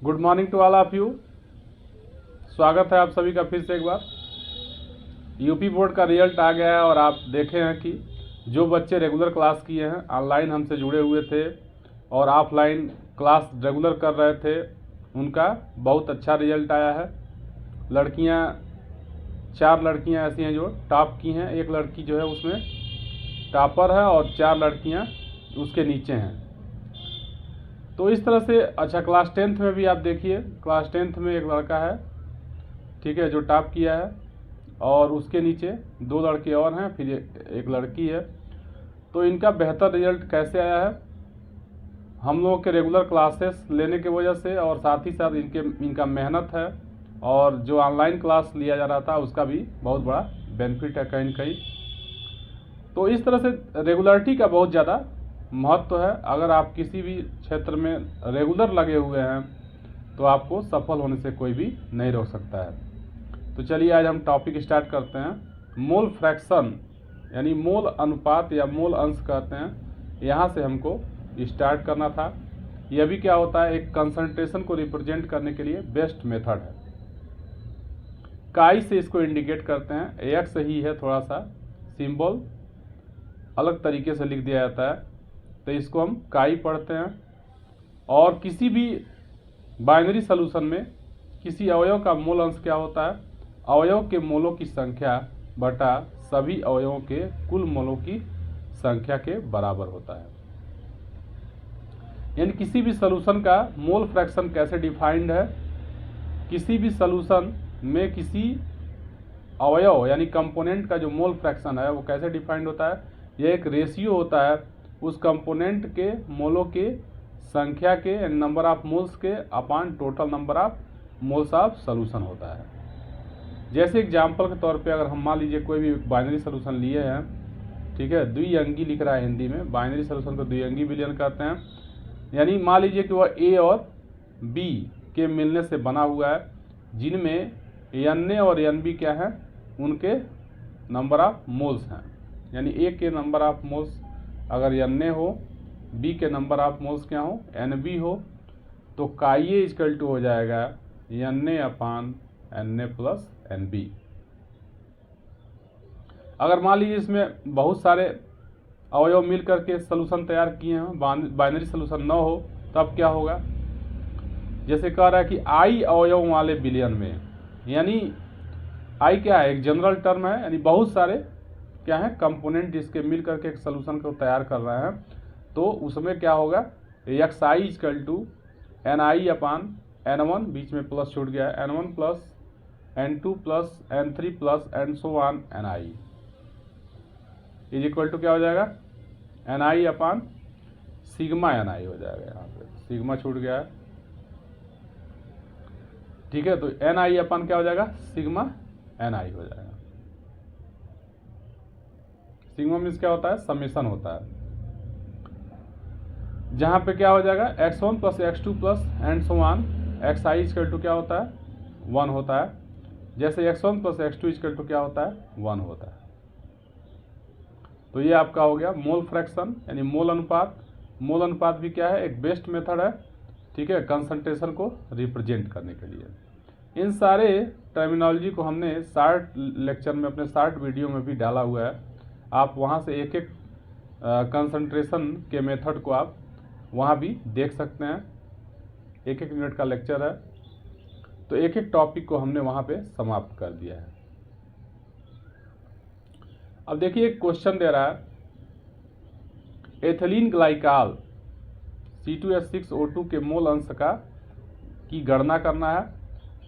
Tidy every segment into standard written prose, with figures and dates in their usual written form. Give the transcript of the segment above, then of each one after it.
Good morning to all of you. स्वागत है आप सभी का फिर से एक बार। यूपी बोर्ड का रिजल्ट आ गया है और आप देखे हैं कि जो बच्चे रेगुलर क्लास किए हैं, ऑनलाइन हमसे जुड़े हुए थे और ऑफलाइन क्लास रेगुलर कर रहे थे, उनका बहुत अच्छा रिजल्ट आया है। लड़कियां 4 लड़कियां ऐसी हैं जो टॉप की हैं, एक लड़की जो है उसमें टॉपर है और 4 लड़कियां उसके नीचे हैं। तो इस तरह से अच्छा क्लास 10th में भी आप देखिए, क्लास 10th में एक लड़का है, ठीक है, जो टॉप किया है और उसके नीचे 2 लड़के और हैं, फिर एक लड़की है। तो इनका बेहतर रिजल्ट कैसे आया है? हम लोगों के रेगुलर क्लासेस लेने की वजह से और साथ ही साथ इनका मेहनत है और जो ऑनलाइन क्लास लिया जा रहा था उसका भी बहुत बड़ा बेनिफिट है कहीं न कहीं। तो इस तरह से रेगुलरिटी का बहुत ज़्यादा महत्व है। अगर आप किसी भी क्षेत्र में रेगुलर लगे हुए हैं तो आपको सफल होने से कोई भी नहीं रोक सकता है। तो चलिए आज हम टॉपिक स्टार्ट करते हैं। मोल फ्रैक्शन यानी मोल अनुपात या मोल अंश कहते हैं, यहाँ से हमको स्टार्ट करना था। यह भी क्या होता है, एक कंसंट्रेशन को रिप्रेजेंट करने के लिए बेस्ट मेथड है। काई से इसको इंडिकेट करते हैं, एक्स ही है, थोड़ा सा सिंबल अलग तरीके से लिख दिया जाता है, तो इसको हम काई पढ़ते हैं। और किसी भी बाइनरी सॉल्यूशन में किसी अवयव का मोल अंश क्या होता है? अवयव के मोलों की संख्या बटा सभी अवयवों के कुल मोलों की संख्या के बराबर होता है। यानी किसी भी सॉल्यूशन का मोल फ्रैक्शन कैसे डिफाइंड है? किसी भी सॉल्यूशन में किसी अवयव यानी कंपोनेंट का जो मोल फ्रैक्शन है वो कैसे डिफाइंड होता है? यह एक रेशियो होता है उस कंपोनेंट के मोलों के संख्या के, नंबर ऑफ मोल्स के upon total number of moles of solution होता है। जैसे एग्जांपल के तौर पे अगर हम मान लीजिए कोई भी बाइनरी सॉल्यूशन लिए हैं, ठीक है, द्विअंगी लिख रहा है हिंदी में, बाइनरी सॉल्यूशन को द्विअंगी विलयन कहते हैं। यानी मान लीजिए कि वह ए और बी के मिलने से बना हुआ है, जिनमें एन ए और एन बी क्या है, उनके नंबर ऑफ मोल्स हैं। यानी ए के नंबर ऑफ मोल्स अगर एन ए हो, बी के नंबर ऑफ मोल्स क्या हो, एन बी हो, तो काई इक्वल टू हो जाएगा n A upon n A plus n B. अगर मान लीजिए इसमें बहुत सारे अवयव मिल करके सॉल्यूशन तैयार किए हैं, बाइनरी सॉल्यूशन न हो, तब क्या होगा? जैसे कह रहा है कि आई अवयव वाले बिलियन में, यानी आई क्या है, एक जनरल टर्म है, यानी बहुत सारे क्या है कंपोनेंट जिसके मिल करके एक सॉल्यूशन को तैयार कर रहे हैं, तो उसमें क्या होगा, x i equal to n i upon n one, बीच में प्लस छूट गया है, n one plus n two plus n three plus and so on n i is equal to क्या हो जाएगा, n i upon sigma n i हो जाएगा। यहाँ पे सिग्मा छूट गया है, ठीक है, तो एन आई अपान क्या हो जाएगा, सिग्मा एन आई हो जाएगा। सिग्मा मीन्स क्या होता है, समेशन होता है, जहां पे क्या हो जाएगा, x1 plus x2 plus and so on, x i equal to क्या होता है, 1 होता है। जैसे x1 plus x2 equal to क्या होता है, 1 होता है। तो ये आपका हो गया मोल फ्रैक्शन यानी मोल अनुपात। मोल अनुपात भी क्या है, एक बेस्ट मेथड है, ठीक है, कंसंट्रेशन को रिप्रेजेंट करने के लिए। इन सारे टर्मिनोलॉजी को हमने शार्ट लेक्चर में, अपने शार्ट वीडियो में भी डाला हुआ है। आप वहाँ से एक एक कंसंट्रेशन के मेथड को आप वहाँ भी देख सकते हैं। 1-1 मिनट का लेक्चर है, तो एक एक टॉपिक को हमने वहाँ पे समाप्त कर दिया है। अब देखिए एक क्वेश्चन दे रहा है, एथिलीन ग्लाइकॉल C2H6O2 के मोल अंश की गणना करना है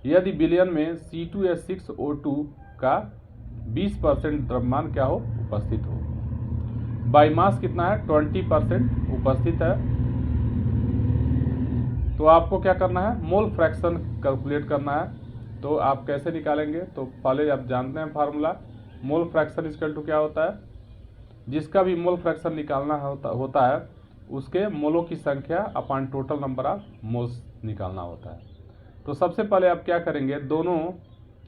यदि विलयन में C2H6O2 का 20% द्रव्यमान क्या हो, उपस्थित हो। बाई मास कितना है, 20% उपस्थित है। तो आपको क्या करना है, मोल फ्रैक्शन कैलकुलेट करना है। तो आप कैसे निकालेंगे, तो पहले आप जानते हैं formula, mole fraction equal to क्या होता है, जिसका भी मोल फ्रैक्शन निकालना होता है उसके मोलों की संख्या upon total number of moles निकालना होता है। तो सबसे पहले आप क्या करेंगे, दोनों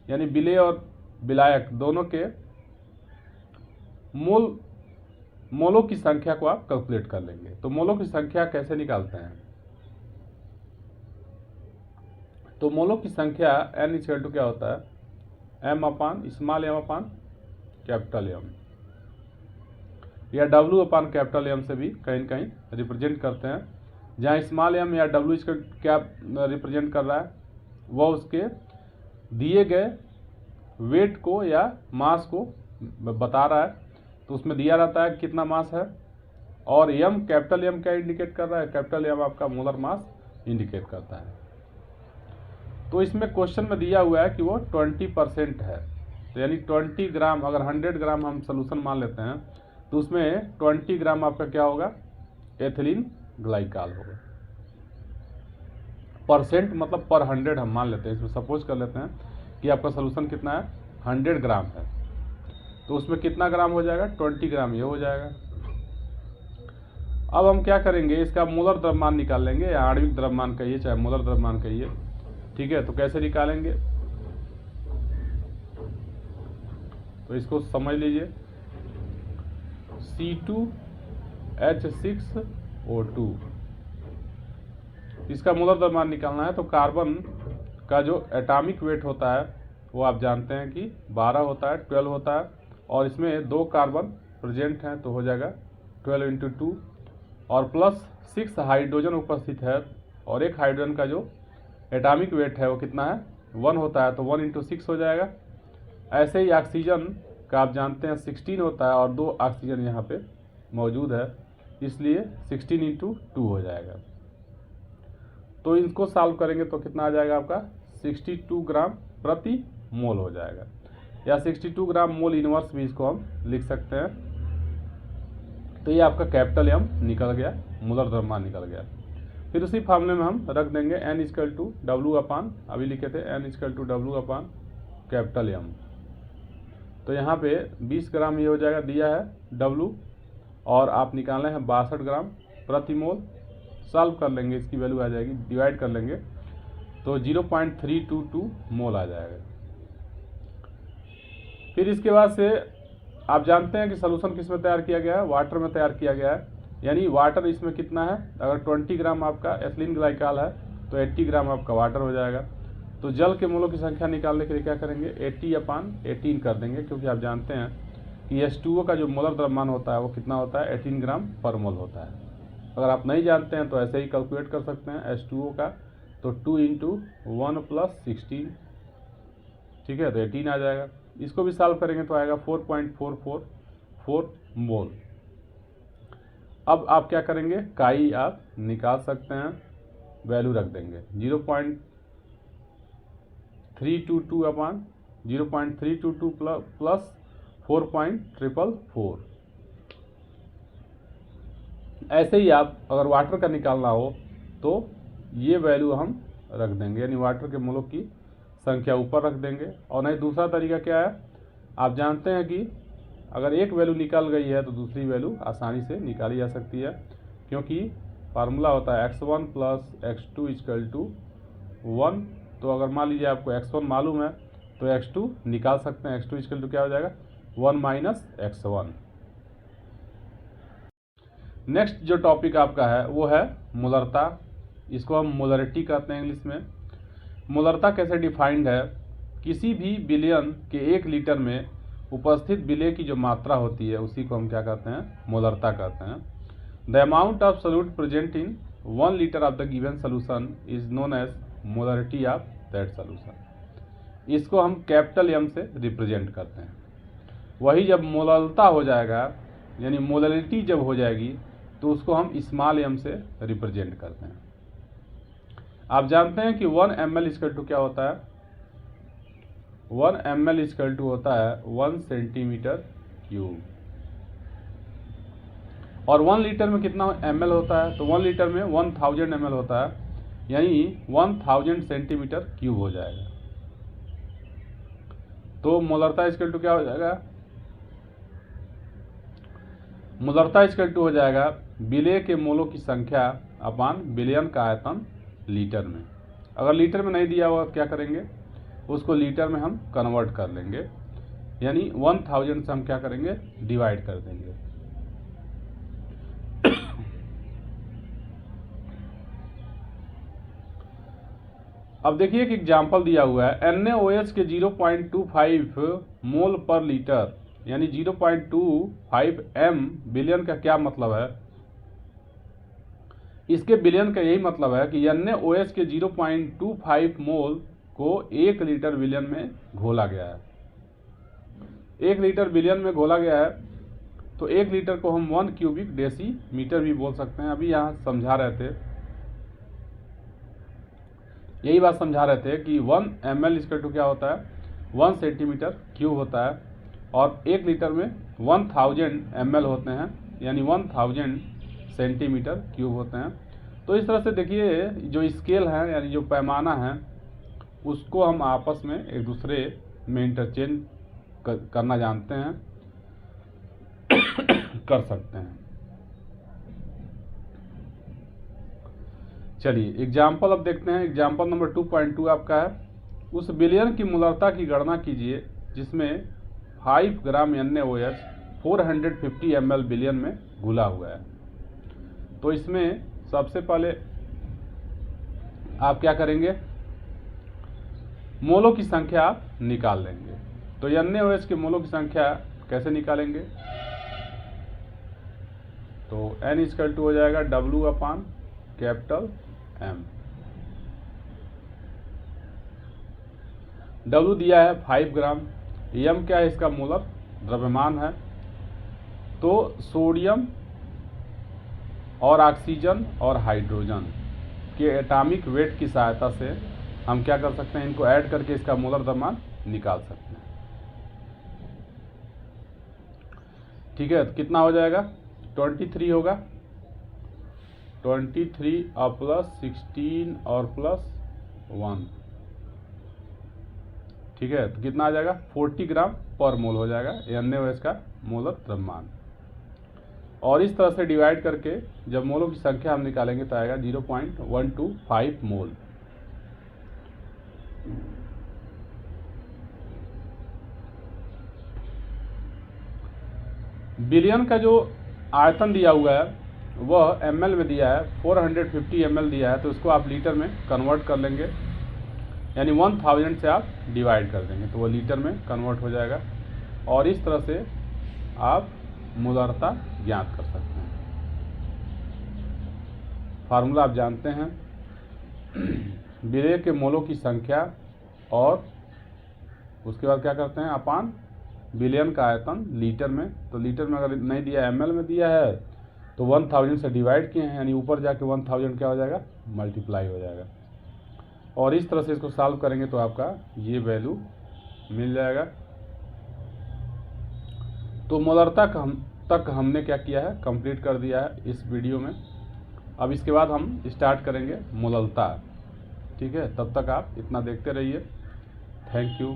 यानी विलेय और विलायक दोनों के मोलों की संख्या को आप कैलकुलेट कर लेंगे। तो मोलों की संख्या कैसे निकालते हैं, तो मोलों की संख्या n इक्वल टू क्या होता है, m अपान स्मॉल m अपान कैपिटल M, या W अपान कैपिटल M से भी कहीं न कहीं रिप्रेजेंट करते हैं। जहाँ स्मॉल m या W इसका क्या रिप्रेजेंट कर रहा है, वह उसके दिए गए वेट को या मास को बता रहा है। तो उसमें दिया रहता है कितना मास है, और M कैपिटल M क्या इंडिकेट कर रहा है, कैपिटल M आपका मोलर मास इंडिकेट करता है। तो इसमें क्वेश्चन में दिया हुआ है कि वो 20% है, तो यानी 20 ग्राम, अगर 100 ग्राम हम सोल्यूशन मान लेते हैं तो उसमें 20 ग्राम आपका क्या होगा, एथिलीन ग्लाइकॉल होगा। परसेंट मतलब पर 100 हम मान लेते हैं, इसमें सपोज कर लेते हैं कि आपका सोल्यूशन कितना है, 100 ग्राम है, तो उसमें कितना ग्राम हो जाएगा, 20 ग्राम ये हो जाएगा। अब हम क्या करेंगे, इसका मोलर द्रव्यमान निकाल लेंगे, या आणविक द्रव्यमान कहिए चाहे मोलर द्रव्यमान कहिए, ठीक है। तो कैसे निकालेंगे, तो इसको समझ लीजिए, C2H6O2, इसका मोलर द्रव्यमान निकालना है। तो कार्बन का जो एटॉमिक वेट होता है वो आप जानते हैं कि 12 होता है, 12 होता है, और इसमें 2 कार्बन प्रेजेंट हैं, तो हो जाएगा 12 × 2, और प्लस 6 हाइड्रोजन उपस्थित है, और एक हाइड्रोजन का जो एटॉमिक वेट है वो कितना है, 1 होता है, तो 1 × 6 हो जाएगा। ऐसे ही ऑक्सीजन का आप जानते हैं 16 होता है, और 2 ऑक्सीजन यहाँ पे मौजूद है, इसलिए 16 × 2 हो जाएगा। तो इनको सॉल्व करेंगे तो कितना आ जाएगा आपका, 62 ग्राम प्रति मोल हो जाएगा, या 62 ग्राम मोल इनवर्स भी इसको हम लिख सकते हैं। तो ये आपका कैपिटल M निकल गया, मोलर द्रव्यमान निकल गया। फिर उसी फॉर्मूले में हम रख देंगे n equal to W upon, अभी लिखे थे n equal to W upon capital M। तो यहाँ पे 20 ग्राम ये हो जाएगा, दिया है W, और आप निकाले हैं 62 ग्राम प्रति मोल। सॉल्व कर लेंगे, इसकी वैल्यू आ जाएगी, डिवाइड कर लेंगे तो 0.322 मोल आ जाएगा। फिर इसके बाद से आप जानते हैं कि सॉल्यूशन किस में तैयार किया गया है, वाटर में तैयार किया गया है। यानी वाटर इसमें कितना है, अगर 20 ग्राम आपका एथिलीन ग्लाइकॉल है तो 80 ग्राम आपका वाटर हो जाएगा। तो जल के मोलों की संख्या निकालने के लिए क्या करेंगे, 80/18 कर देंगे, क्योंकि आप जानते हैं कि H2O का जो मोलर द्रव्यमान होता है वो कितना होता है, 18 ग्राम पर मोल होता है। अगर आप नहीं जानते हैं तो ऐसे ही कैलकुलेट कर सकते हैं H2O का, तो 2 × 1 + 16, ठीक है, तो 18 आ जाएगा। इसको भी सॉल्व करेंगे तो आएगा 4.444 मोल। अब आप क्या करेंगे, काई आप निकाल सकते हैं, वैल्यू रख देंगे 0.322 अपान 0.322 प्लस 4.444। ऐसे ही आप अगर वाटर का निकालना हो तो ये वैल्यू हम रख देंगे, यानी वाटर के मोलों की संख्या ऊपर रख देंगे। और नहीं, दूसरा तरीका क्या है, आप जानते हैं कि अगर एक वैल्यू निकल गई है तो दूसरी वैल्यू आसानी से निकाली जा सकती है, क्योंकि फार्मूला होता है x1 + x2 = 1। तो अगर मान लीजिए आपको x1 मालूम है तो x2 निकाल सकते हैं, x2 = क्या हो जाएगा, 1 - x1। नेक्स्ट जो टॉपिक आपका है वो है मोलरता, इसको हम मोलरिटी कहते हैं इंग्लिश में। मोलरता कैसे डिफाइंड है, किसी भी विलयन के 1 लीटर में उपस्थित विलय की जो मात्रा होती है उसी को हम क्या कहते हैं, मोलरता कहते हैं। The amount of solute present in 1 litre of the given solution is known as molarity of that solution. इसको हम कैपिटल M से रिप्रेजेंट करते हैं। वही जब मोलरता हो जाएगा, यानी मोलरिटी जब हो जाएगी, तो उसको हम स्मॉल m से रिप्रेजेंट करते हैं। आप जानते हैं कि 1 ml = क्या होता है, 1 ml = होता है 1 cm3। और 1 लीटर में कितना ml होता है, तो 1 लीटर में 1000 ml होता है, यानी 1000 cm3 हो जाएगा। तो मोलरता = क्या हो जाएगा, मोलरता = हो जाएगा विलय के मोलों की संख्या अपान विलयन का आयतन लीटर में। अगर लीटर में नहीं दिया हुआ क्या करेंगे, उसको लीटर में हम कन्वर्ट कर लेंगे, यानी 1000 से हम क्या करेंगे, डिवाइड कर देंगे। अब देखिए एक एग्जाम्पल दिया हुआ है, NaOH के 0.25 मोल पर लीटर यानी 0.25 m बिलियन का क्या मतलब है? इसके बिलियन का यही मतलब है कि NaOH के 0.25 मोल को 1 लीटर बिलियन में घोला गया है। 1 लीटर बिलियन में घोला गया है, तो 1 लीटर को हम 1 क्यूबिक डेसीमीटर भी बोल सकते हैं। अभी यहाँ समझा रहे थे, यही बात समझा रहे थे कि 1 ml इक्वल टू क्या होता है, 1 सेंटीमीटर क्यूब होता है, और 1 लीटर में 1000 ml होते हैं, यानी 1000 सेंटीमीटर क्यूब होते हैं। तो इस तरह से देखिए जो स्केल है यानी जो पैमाना है उसको हम आपस में एक दूसरे में इंटरचेंज करना जानते हैं कर सकते हैं। चलिए एग्जाम्पल अब देखते हैं। एग्जाम्पल नंबर 2.2 आपका है, उस बिलियन की मोलरता की गणना कीजिए जिसमें 5 ग्राम NaOH 450 ml बिलियन में घुला हुआ है। तो इसमें सबसे पहले आप क्या करेंगे, मोलों की संख्या आप निकाल लेंगे। तो NaOH के मोलों की संख्या कैसे निकालेंगे, तो N इक्वल टू हो जाएगा W upon capital M। W दिया है 5 ग्राम, M क्या है, इसका मोलर द्रव्यमान है। तो सोडियम और ऑक्सीजन और हाइड्रोजन के एटॉमिक वेट की सहायता से हम क्या कर सकते हैं, इनको ऐड करके इसका मोलर द्रव्यमान निकाल सकते हैं। ठीक है, तो कितना हो जाएगा, 23 होगा, 23 और प्लस 16 और प्लस 1, ठीक है, तो कितना आ जाएगा, 40 ग्राम पर मोल हो जाएगा NaOH का मोलर द्रव्यमान। और इस तरह से डिवाइड करके जब मोलों की संख्या हम निकालेंगे तो आएगा 0.125 मोल। बिलियन का जो आयतन दिया हुआ है वह ml में दिया है, 450 ml दिया है, तो उसको आप लीटर में कन्वर्ट कर लेंगे, यानी 1000 से आप डिवाइड कर देंगे तो वो लीटर में कन्वर्ट हो जाएगा। और इस तरह से आप मोलरता ज्ञात कर सकते हैं। फार्मूला आप जानते हैं, बिलियन के मोलों की संख्या और उसके बाद क्या करते हैं अपान बिलियन का आयतन लीटर में। तो लीटर में अगर नहीं दिया ml में दिया है तो 1000 से डिवाइड किए हैं, यानी ऊपर जाके 1000 क्या हो जाएगा, मल्टीप्लाई हो जाएगा। और इस तरह से इसको सॉल्व करेंगे तो आपका ये वैल्यू मिल जाएगा। तो मोलरता तक हमने क्या किया है, कंप्लीट कर दिया है इस वीडियो में। अब इसके बाद हम स्टार्ट करेंगे मोलरता। ठीक है, तब तक आप इतना देखते रहिए। Thank you.